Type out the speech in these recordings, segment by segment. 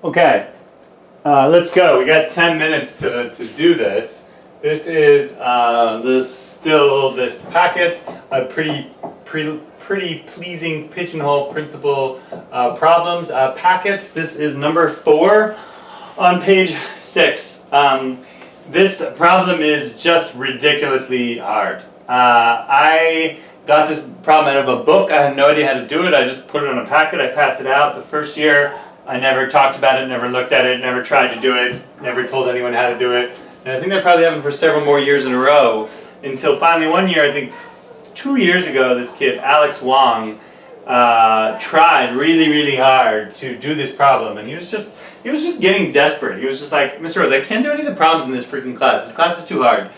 Okay, let's go. We got 10 minutes to do this. This is this packet of pretty pleasing pigeonhole principle problems packets. This is number 4 on page 6. This problem is just ridiculously hard. I got this problem out of a book. I had no idea how to do it. I just put it on a packet. I passed it out. The first year, I never talked about it, never looked at it, never tried to do it, never told anyone how to do it. And I think that probably happened for several more years in a row until finally one year, I think 2 years ago, this kid, Alex Wong, tried really hard to do this problem. And he was just getting desperate. He was just like, Mr. Rose, I can't do any of the problems in this freaking class. This class is too hard.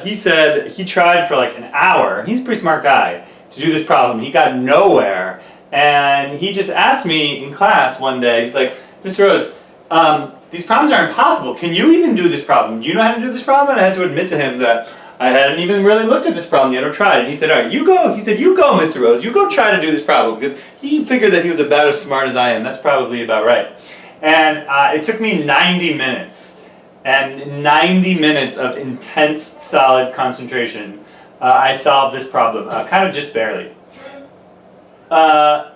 He said he tried for like an hour. He's a pretty smart guy to do this problem. He got nowhere. And he just asked me in class one day, he's like, Mr. Rose, these problems are impossible. Can you even do this problem? Do you know how to do this problem? And I had to admit to him that I hadn't even really looked at this problem yet or tried. And he said, all right, you go. He said, you go, Mr. Rose. You go try to do this problem. Because he figured that he was about as smart as I am. That's probably about right. And it took me 90 minutes. And 90 minutes of intense, solid concentration. I solved this problem, kind of just barely.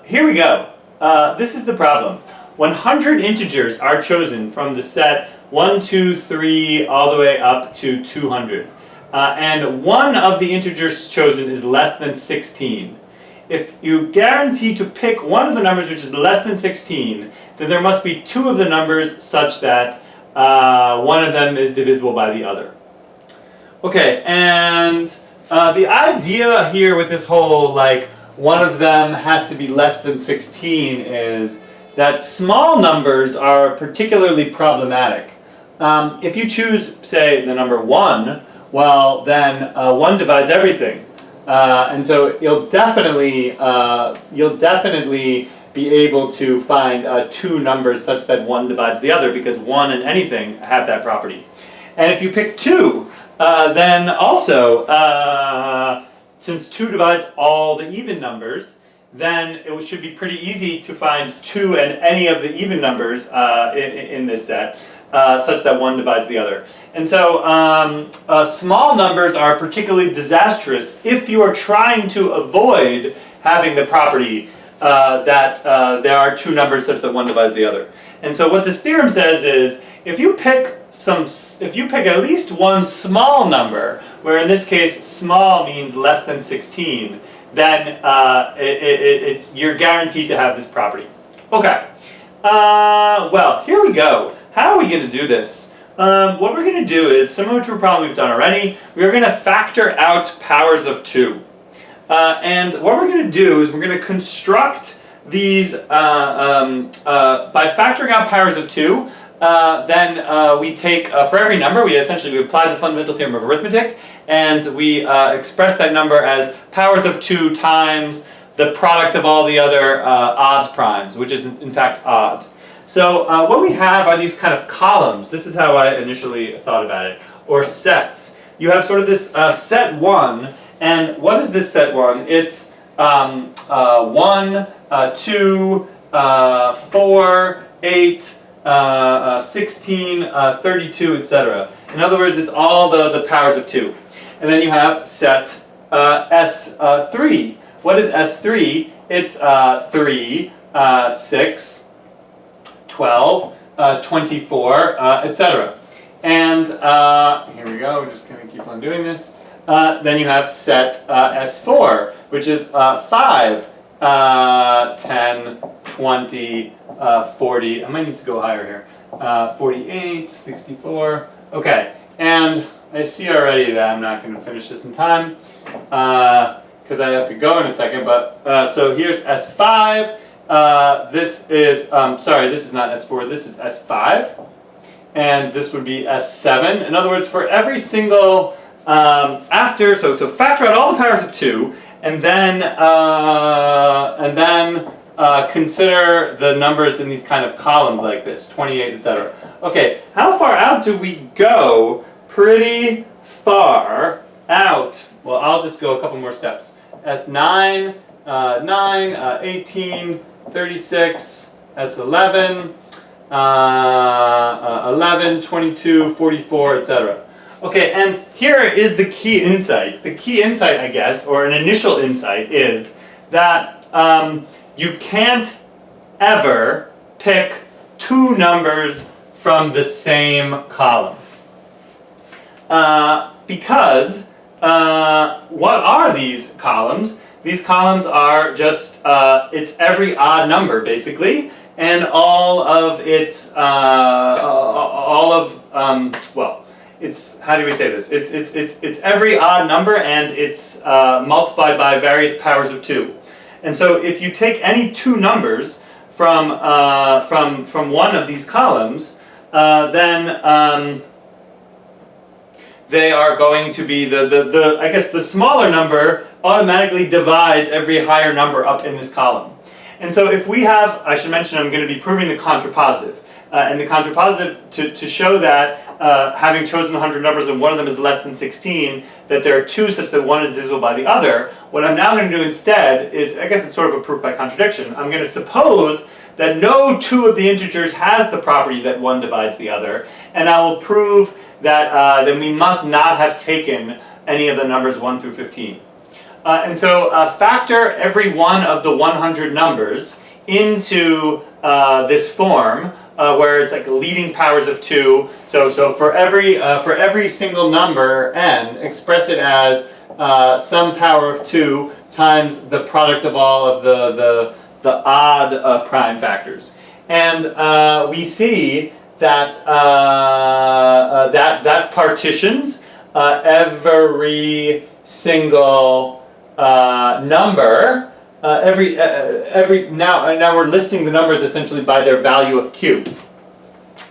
Here we go. This is the problem. 100 integers are chosen from the set 1, 2, 3, all the way up to 200. And one of the integers chosen is less than 16. If you guarantee to pick one of the numbers which is less than 16, then there must be 2 of the numbers such that one of them is divisible by the other. Okay, and the idea here with this whole, like, one of them has to be less than 16 is that small numbers are particularly problematic. If you choose, say, the number 1, well, then 1 divides everything. And so you'll definitely be able to find 2 numbers such that 1 divides the other, because 1 and anything have that property. And if you pick 2, then also, since 2 divides all the even numbers, then it should be pretty easy to find 2 and any of the even numbers in this set, such that 1 divides the other. And so small numbers are particularly disastrous if you are trying to avoid having the property that there are 2 numbers such that 1 divides the other. And so what this theorem says is, if you pick at least one small number, where in this case small means less than 16, then you're guaranteed to have this property. Okay. Well, here we go. How are we going to do this? What we're going to do is similar to a problem we've done already. We're going to factor out powers of 2. And what we're going to do is we're going to construct these by factoring out powers of 2. Then we take, for every number, we apply the fundamental theorem of arithmetic, and we express that number as powers of 2 times the product of all the other odd primes, which is in fact odd. So what we have are these kind of columns. This is how I initially thought about it, or sets. You have sort of this set 1, and what is this set 1? It's 1, 2, 4, 8, 16, 32, etc. In other words, it's all the powers of 2. And then you have set S3. What is S3? It's 3, 6, 12, 24, etc. And here we go, we're just going to keep on doing this. Then you have set S4, which is 5, 10, 20, 40, I might need to go higher here, 48, 64, okay, and I see already that I'm not going to finish this in time, because I have to go in a second, but, so here's S5, this is, sorry, this is not S4, this is S5, and this would be S7. In other words, for every single, so factor out all the powers of 2, and then consider the numbers in these kind of columns like this, 28, etc. Okay, how far out do we go? Pretty far out. Well, I'll just go a couple more steps. S9, 9, 18, 36, S11, 11, 22, 44, etc. Okay, and here is the key insight. The key insight, I guess, or an initial insight, is that you can't ever pick two numbers from the same column. Because what are these columns? These columns are just, it's every odd number, basically, and all of its, well, it's, how do we say this? It's every odd number, and it's multiplied by various powers of 2. And so if you take any two numbers from one of these columns, then they are going to be I guess the smaller number automatically divides every higher number up in this column. And so if we have, I should mention I'm going to be proving the contrapositive. And the contrapositive, to show that having chosen 100 numbers and one of them is less than 16, that there are two such that one is divisible by the other, what I'm now going to do instead is, I guess it's sort of a proof by contradiction, I'm going to suppose that no two of the integers has the property that one divides the other, and I will prove that then we must not have taken any of the numbers 1 through 15. And so factor every one of the 100 numbers into this form, where it's like leading powers of 2. So for every single number n, express it as some power of 2 times the product of all of the odd prime factors. And we see that that partitions every single number. Now we're listing the numbers essentially by their value of q,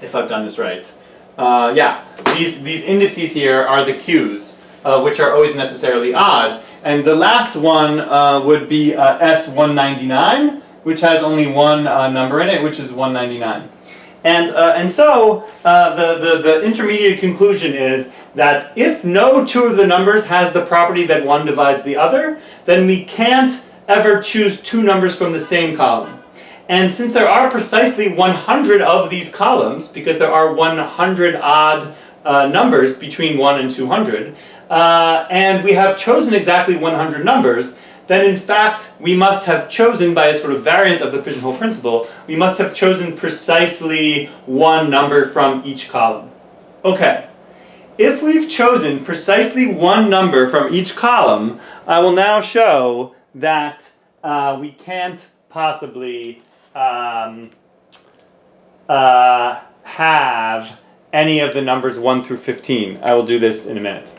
if I've done this right. Yeah, these indices here are the q's, which are always necessarily odd. And the last one would be S199, which has only one number in it, which is 199. And so the intermediate conclusion is that if no two of the numbers has the property that one divides the other, then we can't ever choose two numbers from the same column. And since there are precisely 100 of these columns, because there are 100 odd numbers between 1 and 200, and we have chosen exactly 100 numbers, then in fact we must have chosen, by a sort of variant of the pigeonhole principle, we must have chosen precisely one number from each column. Okay, if we've chosen precisely one number from each column, I will now show that we can't possibly have any of the numbers 1 through 15. I will do this in a minute.